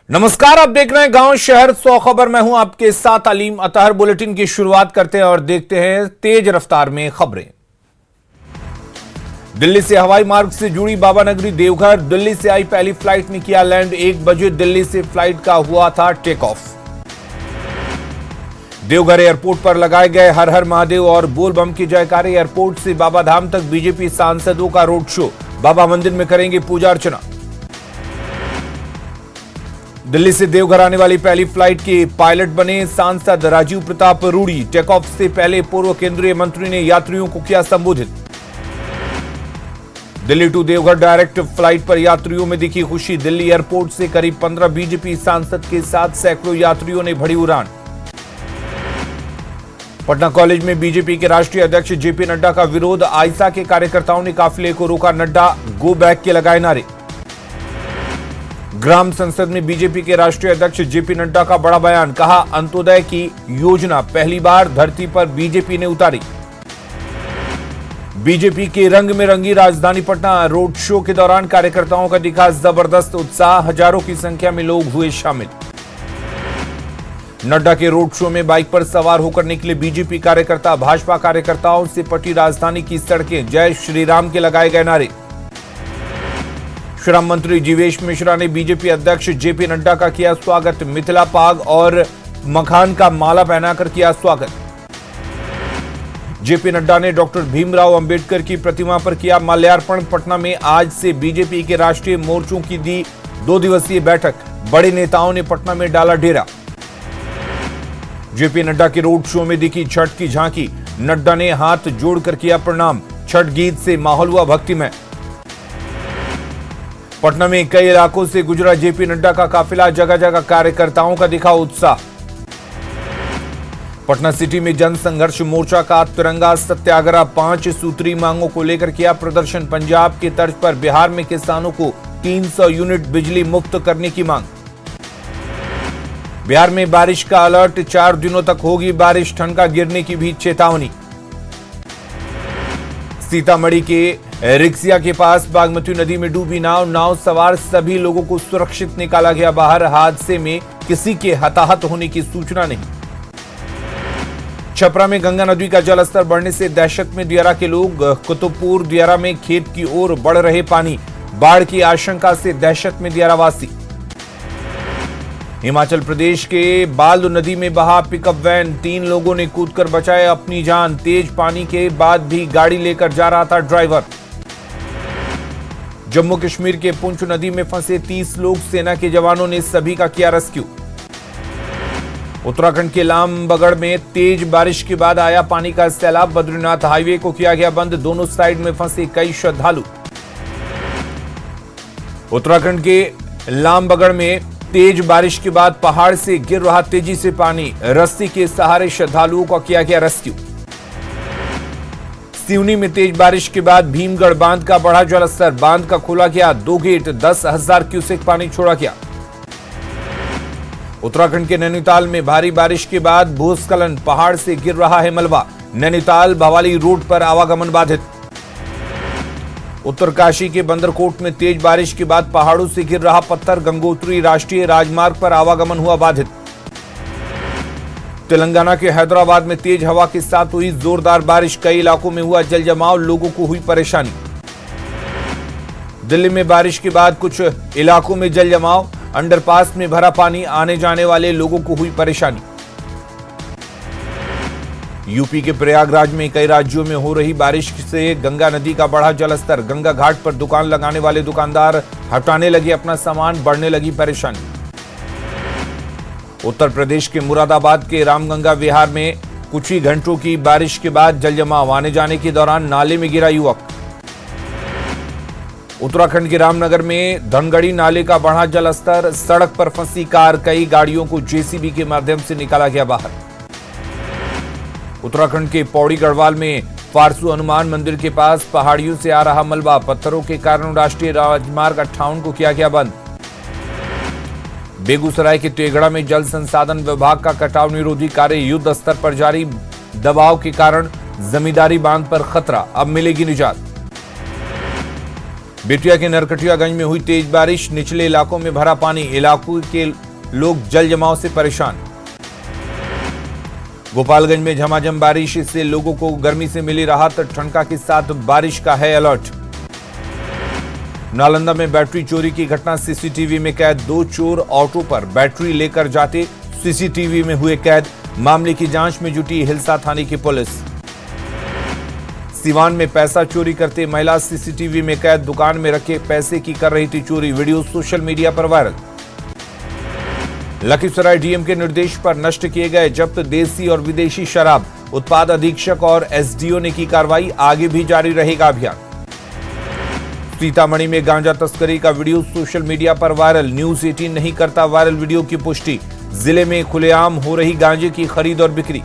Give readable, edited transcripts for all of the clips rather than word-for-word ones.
नमस्कार, आप देख रहे हैं गांव शहर 100 खबर। मैं हूं आपके साथ अलीम अतहर। बुलेटिन की शुरुआत करते हैं और देखते हैं तेज रफ्तार में खबरें। दिल्ली से हवाई मार्ग से जुड़ी बाबा नगरी देवघर। दिल्ली से आई पहली फ्लाइट ने किया लैंड। 1 बजे दिल्ली से फ्लाइट का हुआ था टेक ऑफ। देवघर एयरपोर्ट पर लगाए गए हर हर महादेव और बोल बम के जयकारे। एयरपोर्ट से बाबा धाम तक बीजेपी सांसदों का रोड शो। बाबा मंदिर में करेंगे पूजा अर्चना। दिल्ली से देवघर आने वाली पहली फ्लाइट के पायलट बने सांसद राजीव प्रताप रूडी। टेक ऑफ से पहले पूर्व केंद्रीय मंत्री ने यात्रियों को किया संबोधित। Delhi to Deoghar direct flight पर यात्रियों में दिखी खुशी। दिल्ली एयरपोर्ट से करीब 15 बीजेपी सांसद के साथ सैकड़ों यात्रियों ने भरी उड़ान। पटना कॉलेज में बीजेपी के राष्ट्रीय अध्यक्ष जेपी नड्डा का विरोध। आइसा के कार्यकर्ताओं ने काफिले को रोका। नड्डा गो बैक के लगाए नारे। ग्राम संसद में बीजेपी के राष्ट्रीय अध्यक्ष जेपी नड्डा का बड़ा बयान। कहा, अंत्योदय की योजना पहली बार धरती पर बीजेपी ने उतारी। बीजेपी के रंग में रंगी राजधानी पटना। रोड शो के दौरान कार्यकर्ताओं का दिखा जबरदस्त उत्साह। हजारों की संख्या में लोग हुए शामिल। नड्डा के रोड शो में बाइक पर सवार होकर निकले बीजेपी कार्यकर्ता। भाजपा कार्यकर्ताओं से पटी राजधानी की सड़कें। जय श्री राम के लगाए गए नारे। श्रम मंत्री जीवेश मिश्रा ने बीजेपी अध्यक्ष जेपी नड्डा का किया स्वागत। मिथिला पाग और मखान का माला पहनाकर किया स्वागत। जेपी नड्डा ने डॉक्टर भीमराव अंबेडकर की प्रतिमा पर किया माल्यार्पण। पटना में आज से बीजेपी के राष्ट्रीय मोर्चों की दी 2 दिवसीय बैठक। बड़े नेताओं ने पटना में डाला डेरा। जेपी नड्डा के रोड शो में दिखी छठ की झांकी। नड्डा ने हाथ जोड़कर किया प्रणाम। छठ गीत से माहौल हुआ भक्तिमय। पटना में कई इलाकों से गुजरा जेपी नड्डा का काफिला। जगह जगह कार्यकर्ताओं का दिखा उत्साह। पटना सिटी में जन संघर्ष मोर्चा का तिरंगा सत्याग्रह। 5 सूत्री मांगों को लेकर किया प्रदर्शन। पंजाब की तर्ज पर बिहार में किसानों को 300 यूनिट बिजली मुफ्त करने की मांग। बिहार में बारिश का अलर्ट। 4 दिनों तक होगी बारिश। ठनका गिरने की भी चेतावनी। सीतामढ़ी के रिक्सिया के पास बागमती नदी में डूबी नाव सवार सभी लोगों को सुरक्षित निकाला गया बाहर। हादसे में किसी के हताहत होने की सूचना नहीं। छपरा में गंगा नदी का जलस्तर बढ़ने से दहशत में दियारा के लोग। कुतुबपुर दियारा में खेत की ओर बढ़ रहे पानी। बाढ़ की आशंका से दहशत में दियारा वासी। हिमाचल प्रदेश के बाल्द नदी में बहा पिकअप वैन। 3 लोगों ने कूदकर बचाए अपनी जान। तेज पानी के बाद भी गाड़ी लेकर जा रहा था ड्राइवर। जम्मू कश्मीर के पुंछ नदी में फंसे 30 लोग। सेना के जवानों ने सभी का किया रेस्क्यू। उत्तराखंड के लामबगड़ में तेज बारिश के बाद आया पानी का सैलाब। बद्रीनाथ हाईवे को किया गया बंद। दोनों साइड में फंसे कई श्रद्धालु। उत्तराखंड के लामबगड़ में तेज बारिश के बाद पहाड़ से गिर रहा तेजी से पानी। रस्सी के सहारे श्रद्धालुओं का किया गया रेस्क्यू। सिवनी में तेज बारिश के बाद भीमगढ़ बांध का बढ़ा जलस्तर। बांध का खोला गया 2 गेट। 10,000 क्यूसेक पानी छोड़ा गया। उत्तराखंड के नैनीताल में भारी बारिश के बाद भूस्खलन। पहाड़ से गिर रहा है मलबा। नैनीताल भवाली रोड पर आवागमन बाधित। उत्तरकाशी के बंदरकोट में तेज बारिश के बाद पहाड़ों से गिर रहा पत्थर। गंगोत्री राष्ट्रीय राजमार्ग पर आवागमन हुआ बाधित। तेलंगाना के हैदराबाद में तेज हवा के साथ हुई जोरदार बारिश। कई इलाकों में हुआ जल जमाव। लोगों को हुई परेशानी। दिल्ली में बारिश के बाद कुछ इलाकों में जल जमाव। अंडरपास में भरा पानी। आने जाने वाले लोगों को हुई परेशानी। यूपी के प्रयागराज में कई राज्यों में हो रही बारिश से गंगा नदी का बढ़ा जलस्तर। गंगा घाट पर दुकान लगाने वाले दुकानदार हटाने लगे अपना सामान। बढ़ने लगी परेशानी। उत्तर प्रदेश के मुरादाबाद के रामगंगा विहार में कुछ ही घंटों की बारिश के बाद जल जमाव। आने जाने के दौरान नाले में गिरा युवक। उत्तराखंड के रामनगर में धनगढ़ी नाले का बढ़ा जलस्तर। सड़क पर फंसी कार। कई गाड़ियों को जेसीबी के माध्यम से निकाला गया बाहर। उत्तराखंड के पौड़ी गढ़वाल में फारसू हनुमान मंदिर के पास पहाड़ियों से आ रहा मलबा। पत्थरों के कारण राष्ट्रीय राजमार्ग 58 को किया गया बंद। बेगूसराय के तेघड़ा में जल संसाधन विभाग का कटाव निरोधी कार्य युद्ध स्तर पर जारी। दबाव के कारण जमींदारी बांध पर खतरा। अब मिलेगी निजात। बेतिया के नरकटियागंज में हुई तेज बारिश, निचले इलाकों में भरा पानी, इलाकों के लोग जल जमाव से परेशान। गोपालगंज में झमाझम बारिश से लोगों को गर्मी से मिली राहत, ठंडा के साथ बारिश का है अलर्ट। नालंदा में बैटरी चोरी की घटना सीसीटीवी में कैद, 2 चोर ऑटो पर बैटरी लेकर जाते सीसीटीवी में हुए कैद। मामले की जांच में जुटी हिलसा थाने की पुलिस। सीवान में पैसा चोरी करते महिला सीसीटीवी में कैद, दुकान में रखे पैसे की कर रही थी चोरी, वीडियो सोशल मीडिया पर वायरल। लखीसराय डीएम के निर्देश पर नष्ट किए गए जब्त देसी और विदेशी शराब, उत्पाद अधीक्षक और एसडीओ ने की कार्रवाई, आगे भी जारी रहेगा अभियान। सीतामढ़ी में गांजा तस्करी का वीडियो सोशल मीडिया पर वायरल, न्यूज 18 नहीं करता वायरल वीडियो की पुष्टि, जिले में खुलेआम हो रही गांजे की खरीद और बिक्री।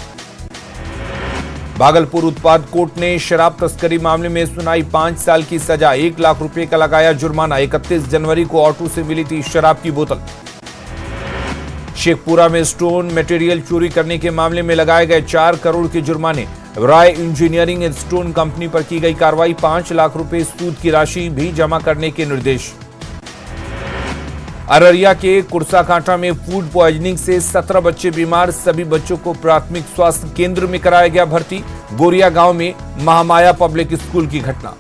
भागलपुर उत्पाद कोर्ट ने शराब तस्करी मामले में सुनाई 5 साल की सजा, 1 लाख रुपए का लगाया जुर्माना। 31 जनवरी को ऑटो से मिली थी शराब की बोतल। शेखपुरा में स्टोन मटेरियल चोरी करने के मामले में लगाए गए 4 करोड़ के जुर्माने, राय इंजीनियरिंग एंड स्टोन कंपनी पर की गई कार्रवाई, 5 लाख रुपए सूद की राशि भी जमा करने के निर्देश। अररिया के कुर्साकांटा में फूड पॉइजनिंग से 17 बच्चे बीमार, सभी बच्चों को प्राथमिक स्वास्थ्य केंद्र में कराया गया भर्ती। गोरिया गांव में महामाया पब्लिक स्कूल की घटना।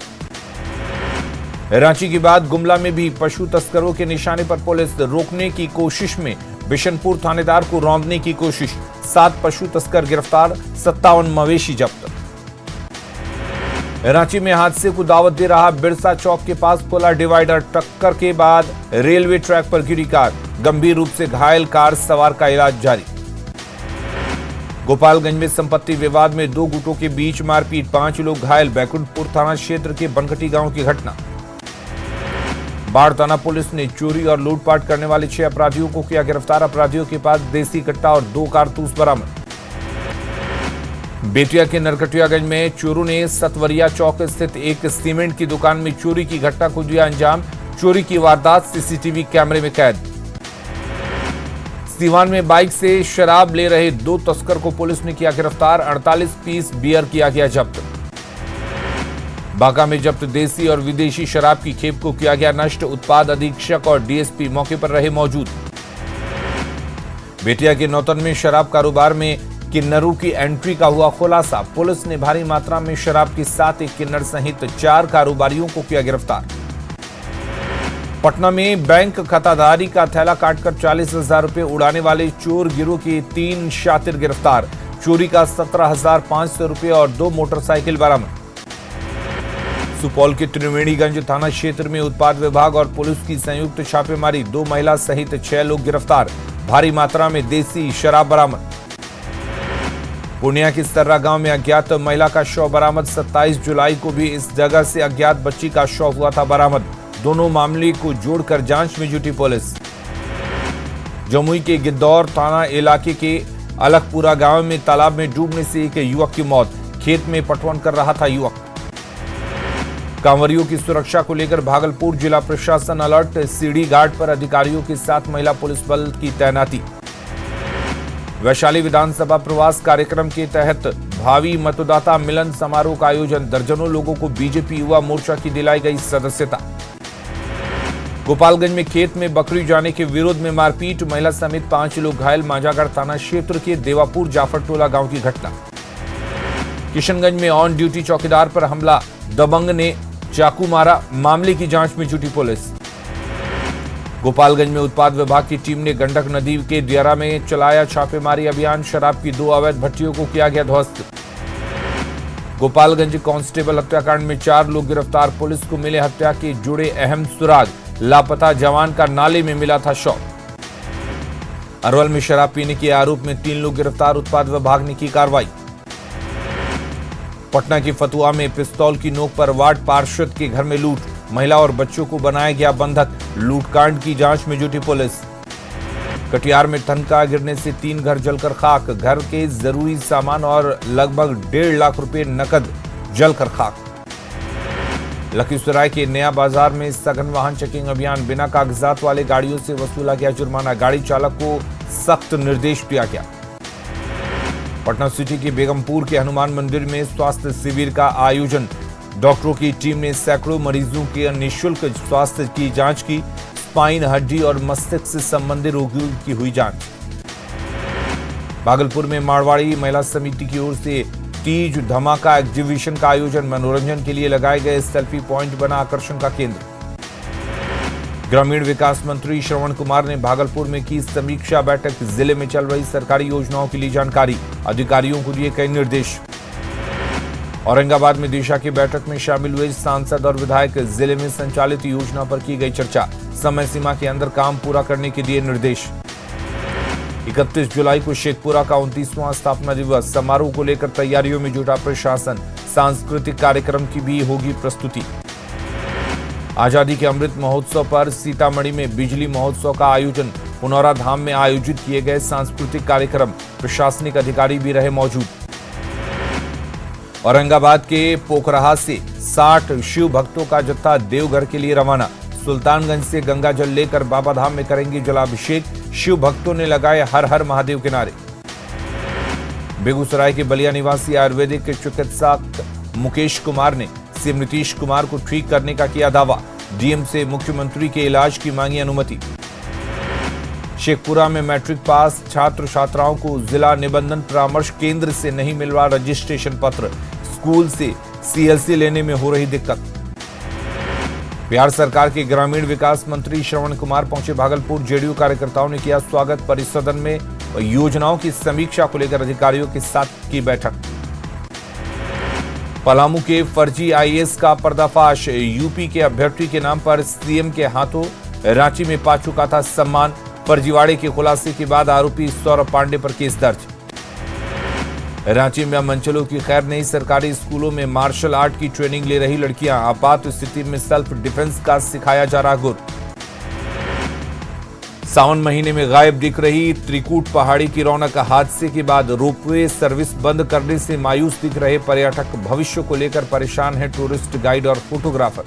रांची के बाद गुमला में भी पशु तस्करों के निशाने पर पुलिस, रोकने की कोशिश में बिशनपुर थानेदार को रौंदने की कोशिश, 7 पशु तस्कर गिरफ्तार, 57 मवेशी जब्त। रांची में हादसे को दावत दे रहा बिरसा चौक के पास खुला डिवाइडर, टक्कर के बाद रेलवे ट्रैक पर गिरी कार, गंभीर रूप से घायल कार सवार का इलाज जारी। गोपालगंज में संपत्ति विवाद में 2 गुटों के बीच मारपीट, 5 लोग घायल, बैकुंठपुर थाना क्षेत्र के बनकटी गांव की घटना। बाढ़ थाना पुलिस ने चोरी और लूटपाट करने वाले 6 अपराधियों को किया गिरफ्तार, अपराधियों के पास देसी कट्टा और 2 कारतूस बरामद। बेतिया के नरकटियागंज में चोरों ने सतवरिया चौक स्थित एक सीमेंट की दुकान में चोरी की घटना को दिया अंजाम, चोरी की वारदात सीसीटीवी कैमरे में कैद। सीवान में बाइक से शराब ले रहे 2 तस्कर को पुलिस ने किया गिरफ्तार, 48 पीस बियर किया गया जब्त। बांका में जब्त देसी और विदेशी शराब की खेप को किया गया नष्ट, उत्पाद अधीक्षक और डीएसपी मौके पर रहे मौजूद। बेतिया के नौतन में शराब कारोबार में किन्नरों की एंट्री का हुआ खुलासा, पुलिस ने भारी मात्रा में शराब के साथ एक किन्नर सहित 4 कारोबारियों को किया गिरफ्तार। पटना में बैंक खाताधारी का थैला काटकर 40,000 रुपए उड़ाने वाले चोर गिरोह के 3 शातिर गिरफ्तार, चोरी का 17,500 रुपए और 2 मोटरसाइकिल बरामद। सुपौल के त्रिवेणीगंज थाना क्षेत्र में उत्पाद विभाग और पुलिस की संयुक्त छापेमारी, 2 महिला सहित 6 लोग गिरफ्तार, भारी मात्रा में देसी शराब बरामद। पूर्णिया के सर्रा गांव में अज्ञात महिला का शव बरामद, 27 जुलाई को भी इस जगह से अज्ञात बच्ची का शव हुआ था बरामद, दोनों मामले को जोड़कर जांच में जुटी पुलिस। जमुई के गिद्धौर थाना इलाके के अलगपुरा गांव में तालाब में डूबने से एक युवक की मौत, खेत में पटवन कर रहा था युवक। कांवरियों की सुरक्षा को लेकर भागलपुर जिला प्रशासन अलर्ट, सीढ़ी घाट पर अधिकारियों के साथ महिला पुलिस बल की तैनाती। वैशाली विधानसभा प्रवास कार्यक्रम के तहत भावी मतदाता मिलन समारोह का आयोजन, दर्जनों लोगों को बीजेपी युवा मोर्चा की दिलाई गई सदस्यता। गोपालगंज में खेत में बकरी जाने के विरोध में मारपीट, महिला समेत 5 लोग घायल, मांझागढ़ थाना क्षेत्र के देवापुर जाफरटोला गांव की घटना। किशनगंज में ऑन ड्यूटी चौकीदार पर हमला, दबंग ने चाकू मारा, मामले की जांच में जुटी पुलिस। गोपालगंज में उत्पाद विभाग की टीम ने गंडक नदी के दियारा में चलाया छापेमारी अभियान, शराब की 2 अवैध भट्टियों को किया गया ध्वस्त। गोपालगंज कांस्टेबल हत्याकांड में 4 लोग गिरफ्तार, पुलिस को मिले हत्या के जुड़े अहम सुराग, लापता जवान का नाले में मिला था शव। अरवल में शराब पीने के आरोप में 3 लोग गिरफ्तार, उत्पाद विभाग ने की कार्रवाई। पटना की फतुहा में पिस्तौल की नोक पर वार्ड पार्षद के घर में लूट, महिला और बच्चों को बनाया गया बंधक, लूटकांड की जांच में जुटी पुलिस। कटिहार में ठनका गिरने से 3 घर जलकर खाक, घर के जरूरी सामान और लगभग 1.5 लाख रुपए नकद जलकर खाक। लखीसराय के नया बाजार में सघन वाहन चेकिंग अभियान, बिना कागजात वाले गाड़ियों से वसूला गया जुर्माना, गाड़ी चालक को सख्त निर्देश दिया गया। पटना सिटी के बेगमपुर के हनुमान मंदिर में स्वास्थ्य शिविर का आयोजन, डॉक्टरों की टीम ने सैकड़ों मरीजों के निःशुल्क स्वास्थ्य की जांच की। स्पाइन, हड्डी और मस्तिष्क से संबंधित रोगियों की हुई जांच। भागलपुर में मारवाड़ी महिला समिति की ओर से तीज धमाका एग्जीबिशन का आयोजन। मनोरंजन के लिए लगाए गए सेल्फी पॉइंट बना आकर्षण का केंद्र। ग्रामीण विकास मंत्री श्रवण कुमार ने भागलपुर में की समीक्षा बैठक। जिले में चल रही सरकारी योजनाओं के लिए जानकारी, अधिकारियों को दिए कई निर्देश। औरंगाबाद में दिशा की बैठक में शामिल हुए सांसद और विधायक। जिले में संचालित योजना पर की गई चर्चा। समय सीमा के अंदर काम पूरा करने के दिए निर्देश। 31 जुलाई को शेखपुरा का 29वां स्थापना दिवस समारोह को लेकर तैयारियों में जुटा प्रशासन। सांस्कृतिक कार्यक्रम की भी होगी प्रस्तुति। आजादी के अमृत महोत्सव पर सीतामढ़ी में बिजली महोत्सव का आयोजन। पुनौरा धाम में आयोजित किए गए सांस्कृतिक कार्यक्रम। प्रशासनिक अधिकारी भी रहे मौजूद। औरंगाबाद के पोखराहा से 60 शिव भक्तों का जत्था देवघर के लिए रवाना। सुल्तानगंज से गंगा जल लेकर बाबा धाम में करेंगे जलाभिषेक। शिव भक्तों ने लगाए हर हर महादेव के नारे। बेगूसराय के बलिया निवासी आयुर्वेदिक चिकित्सक मुकेश कुमार ने सीएम नीतीश कुमार को ठीक करने का किया दावा। डीएम से मुख्यमंत्री के इलाज की मांगी अनुमति। शेखपुरा में मैट्रिक पास छात्र छात्राओं को जिला निबंधन परामर्श केंद्र से नहीं मिल रहा रजिस्ट्रेशन पत्र। स्कूल से सीएलसी लेने में हो रही दिक्कत। बिहार सरकार के ग्रामीण विकास मंत्री श्रवण कुमार पहुंचे भागलपुर। जेडीयू कार्यकर्ताओं ने किया स्वागत। परिसदन में योजनाओं की समीक्षा को लेकर अधिकारियों के साथ की बैठक। पलामू के फर्जी आईएएस का पर्दाफाश। यूपी के अभ्यर्थी के नाम पर सीएम के हाथों रांची में पा चुका था सम्मान। फर्जीवाड़े के खुलासे के बाद आरोपी सौरभ पांडे पर केस दर्ज। रांची में मंचलों की खैर नहीं। सरकारी स्कूलों में मार्शल आर्ट की ट्रेनिंग ले रही लड़कियां। आपात स्थिति में सेल्फ डिफेंस का सिखाया जा रहा गुर। सावन महीने में गायब दिख रही त्रिकूट पहाड़ी की रौनक। हादसे के बाद रोपवे सर्विस बंद करने से मायूस दिख रहे पर्यटक। भविष्य को लेकर परेशान है टूरिस्ट गाइड और फोटोग्राफर।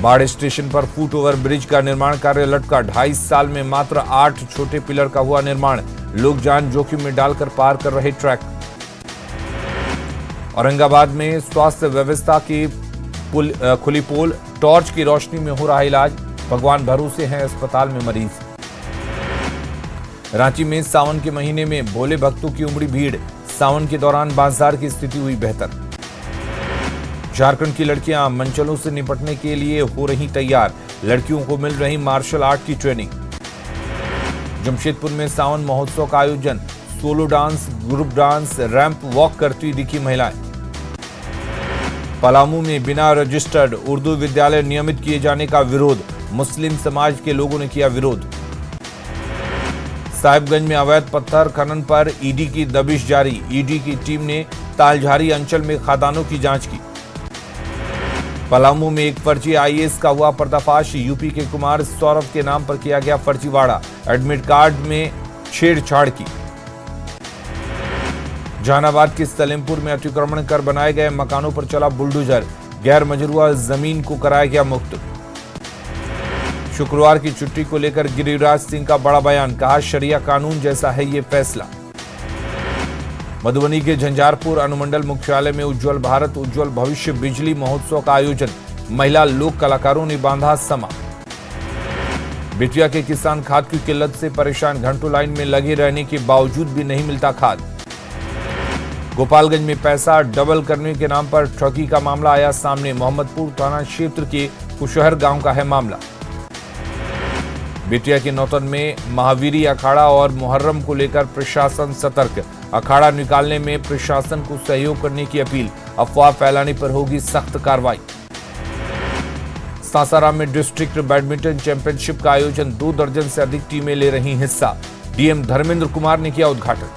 बाढ़ स्टेशन पर फुट ओवर ब्रिज का निर्माण कार्य लटका। 2.5 साल में मात्र 8 छोटे पिलर का हुआ निर्माण। लोग जान जोखिम में डालकर पार कर रहे ट्रैक। औरंगाबाद में स्वास्थ्य व्यवस्था की खुली पोल। टॉर्च की रोशनी में हो रहा इलाज। भगवान भरोसे हैं अस्पताल में मरीज। रांची में सावन के महीने में भोले भक्तों की उमड़ी भीड़। सावन के दौरान बाजार की स्थिति हुई बेहतर। झारखंड की लड़कियां मंचलों से निपटने के लिए हो रही तैयार। लड़कियों को मिल रही मार्शल आर्ट की ट्रेनिंग। जमशेदपुर में सावन महोत्सव का आयोजन। Solo dance, group dance, ramp walk करती दिखी महिलाएं। पलामू में बिना रजिस्टर्ड उर्दू विद्यालय नियमित किए जाने का विरोध। मुस्लिम समाज के लोगों ने किया विरोध। साहिबगंज में अवैध पत्थर खनन पर ईडी की दबिश जारी। ईडी की टीम ने तालझारी अंचल में खदानों की जांच की। पलामू में एक फर्जी आईएएस का हुआ पर्दाफाश। यूपी के कुमार सौरभ के नाम पर किया गया फर्जीवाड़ा। एडमिट कार्ड में छेड़छाड़ की। जहानाबाद के सलेमपुर में अतिक्रमण कर बनाए गए मकानों पर चला बुलडोजर। गैर मजरूआ जमीन को कराया गया मुक्त। शुक्रवार की छुट्टी को लेकर गिरिराज सिंह का बड़ा बयान। कहा शरिया कानून जैसा है ये फैसला। मधुबनी के झंझारपुर अनुमंडल मुख्यालय में उज्जवल भारत उज्जवल भविष्य बिजली महोत्सव का आयोजन। महिला लोक कलाकारों ने बांधा समा। बेतिया के किसान खाद की किल्लत से परेशान। घंटों लाइन में लगे रहने के बावजूद भी नहीं मिलता खाद। गोपालगंज में पैसा डबल करने के नाम पर ठगी का मामला आया सामने। मोहम्मदपुर थाना क्षेत्र के कुशहर गांव का है मामला। बेतिया के नौतन में महावीरी अखाड़ा और मुहर्रम को लेकर प्रशासन सतर्क। अखाड़ा निकालने में प्रशासन को सहयोग करने की अपील। अफवाह फैलाने पर होगी सख्त कार्रवाई। सासाराम में डिस्ट्रिक्ट बैडमिंटन चैंपियनशिप का आयोजन। 2 दर्जन से अधिक टीमें ले रही हिस्सा। डीएम धर्मेंद्र कुमार ने किया उद्घाटन।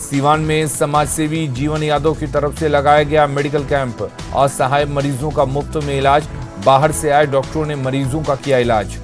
सीवान में समाजसेवी जीवन यादव की तरफ से लगाया गया मेडिकल कैंप। असहाय मरीजों का मुफ्त में इलाज। बाहर से आए डॉक्टरों ने मरीजों का किया इलाज।